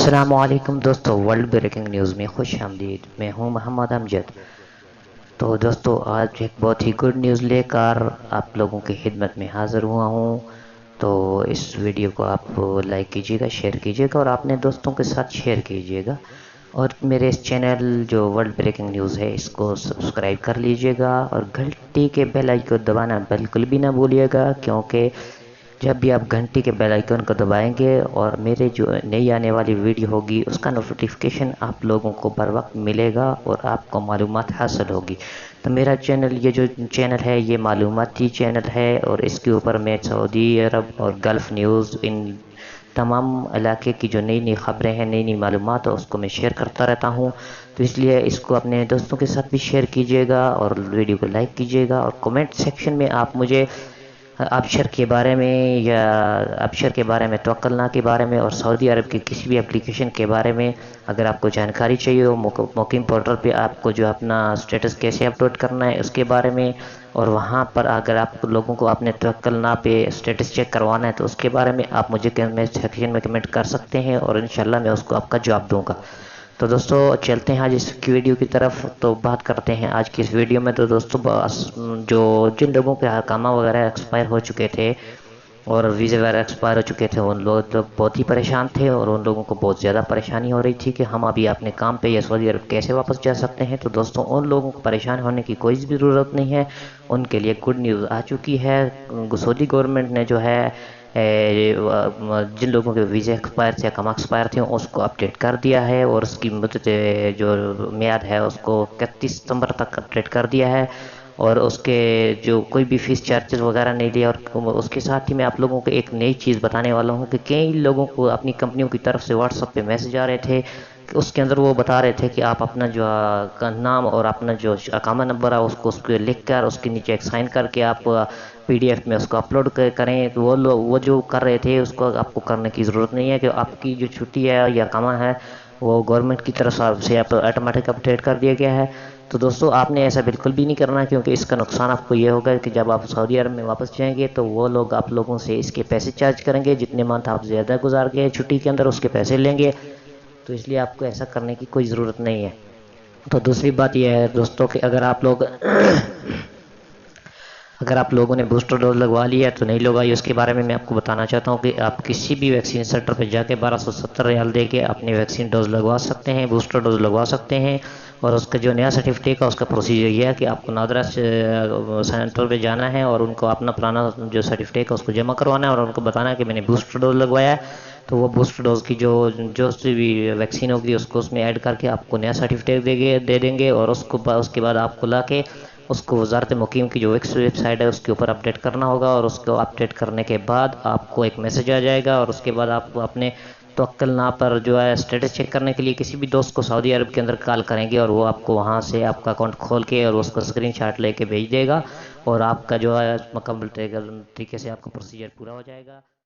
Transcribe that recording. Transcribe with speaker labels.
Speaker 1: السلام علیکم دوستو، ورلڈ بریکنگ نیوز میں خوش آمدید۔ میں ہوں محمد امجد۔ تو دوستو، آج ایک بہت ہی گڈ نیوز لے کر آپ لوگوں کی خدمت میں حاضر ہوا ہوں۔ تو اس ویڈیو کو آپ لائک کیجیے گا، شیئر کیجیے گا اور اپنے دوستوں کے ساتھ شیئر کیجیے گا، اور میرے اس چینل جو ورلڈ بریکنگ نیوز ہے اس کو سبسکرائب کر لیجیے گا، اور گھنٹی کے بیل آئیکن کو دبانا بالکل بھی نہ بھولیے گا، کیونکہ جب بھی آپ گھنٹی کے بیل آئیکن کو دبائیں گے اور میرے جو نئی آنے والی ویڈیو ہوگی اس کا نوٹیفیکیشن آپ لوگوں کو بر وقت ملے گا اور آپ کو معلومات حاصل ہوگی۔ تو میرا چینل، یہ جو چینل ہے یہ معلوماتی چینل ہے، اور اس کے اوپر میں سعودی عرب اور گلف نیوز، ان تمام علاقے کی جو نئی نئی خبریں ہیں، نئی نئی معلومات، اس کو میں شیئر کرتا رہتا ہوں۔ تو اس لیے اس کو اپنے دوستوں کے ساتھ بھی شیئر کیجیے گا اور ویڈیو کو لائک کیجیے گا، اور کومنٹ سیکشن میں آپ مجھے آبشر کے بارے میں، یا آبشر کے بارے میں، توکلنا کے بارے میں، اور سعودی عرب کی کسی بھی اپلیکیشن کے بارے میں اگر آپ کو جانکاری چاہیے ہو، مقیم پورٹل پہ آپ کو جو اپنا سٹیٹس کیسے اپلوڈ کرنا ہے اس کے بارے میں، اور وہاں پر اگر آپ لوگوں کو اپنے توکلنا پہ سٹیٹس چیک کروانا ہے تو اس کے بارے میں آپ مجھے سیکشن میں کمنٹ کر سکتے ہیں، اور انشاءاللہ میں اس کو آپ کا جواب دوں گا۔ تو دوستو، چلتے ہیں آج اس کی ویڈیو کی طرف۔ تو بات کرتے ہیں آج کی اس ویڈیو میں۔ تو دوستو، جو جن لوگوں کے حکامہ وغیرہ ایکسپائر ہو چکے تھے اور ویزے وغیرہ ایکسپائر ہو چکے تھے، ان لوگ بہت ہی پریشان تھے، اور ان لوگوں کو بہت زیادہ پریشانی ہو رہی تھی کہ ہم ابھی اپنے کام پہ یا سعودی عرب کیسے واپس جا سکتے ہیں۔ تو دوستو، ان لوگوں کو پریشان ہونے کی کوئی بھی ضرورت نہیں ہے، ان کے لیے گڈ نیوز آ چکی ہے۔ سعودی گورنمنٹ نے جو ہے جن لوگوں کے ویزے ایکسپائر تھے یا کم ایکسپائر تھے اس کو اپڈیٹ کر دیا ہے، اور اس کی مدت جو میعاد ہے اس کو 31 ستمبر تک اپڈیٹ کر دیا ہے، اور اس کے جو کوئی بھی فیس چارجز وغیرہ نہیں لیا۔ اور اس کے ساتھ ہی میں آپ لوگوں کو ایک نئی چیز بتانے والا ہوں کہ کئی لوگوں کو اپنی کمپنیوں کی طرف سے واٹس ایپ پہ میسج آ رہے تھے کہ اس کے اندر وہ بتا رہے تھے کہ آپ اپنا جو نام اور اپنا جو اقامہ نمبر ہے اس کو اس پہ لکھ کر اس کے نیچے ایک سائن کر کے آپ پی ڈی ایف میں اس کو اپلوڈ کریں۔ تو وہ جو کر رہے تھے اس کو آپ کو کرنے کی ضرورت نہیں ہے، کہ آپ کی جو چھٹی ہے یا اقامہ ہے وہ گورنمنٹ کی طرف سے آٹومیٹک اپڈیٹ کر دیا گیا ہے۔ تو دوستو، آپ نے ایسا بالکل بھی نہیں کرنا، کیونکہ اس کا نقصان آپ کو یہ ہوگا کہ جب آپ سعودی عرب میں واپس جائیں گے تو وہ لوگ آپ لوگوں سے اس کے پیسے چارج کریں گے، جتنے منتھ آپ زیادہ گزار گئے چھٹی کے اندر اس کے پیسے لیں گے۔ تو اس لیے آپ کو ایسا کرنے کی کوئی ضرورت نہیں ہے۔ تو دوسری بات یہ ہے دوستو کہ اگر آپ لوگوں نے بوسٹر ڈوز لگوا لیا ہے تو نہیں لگوائی، اس کے بارے میں آپ کو بتانا چاہتا ہوں کہ آپ کسی بھی ویکسین سینٹر پہ جا کے 1270 ریال دے کے اپنی ویکسین ڈوز لگوا سکتے ہیں، بوسٹر ڈوز لگوا سکتے ہیں۔ اور اس کا جو نیا سرٹیفکیٹ ہے اس کا پروسیجر یہ ہے کہ آپ کو نادرا سینٹر پہ جانا ہے اور ان کو اپنا پرانا جو سرٹیفکیٹ ہے اس کو جمع کروانا ہے، اور ان کو بتانا ہے کہ میں نے بوسٹر ڈوز لگوایا ہے۔ تو وہ بوسٹر ڈوز کی جو بھی ویکسین ہوگی اس کو اس میں ایڈ کر کے آپ کو نیا سرٹیفکیٹ دے دیں گے، اور اس کے بعد آپ کو لا کے اس کو وزارت مقیم کی جو ویب سائٹ ہے اس کے اوپر اپڈیٹ کرنا ہوگا، اور اس کو اپڈیٹ کرنے کے بعد آپ کو ایک میسج آ جائے گا، اور اس کے بعد آپ کو اپنے توکلنا پر جو ہے اسٹیٹس چیک کرنے کے لیے کسی بھی دوست کو سعودی عرب کے اندر کال کریں گے، اور وہ آپ کو وہاں سے آپ کا اکاؤنٹ کھول کے اور اس کا اسکرین شاٹ لے کے بھیج دے گا، اور آپ کا جو ہے مکمل طریقے سے آپ کا پروسیجر پورا ہو جائے گا۔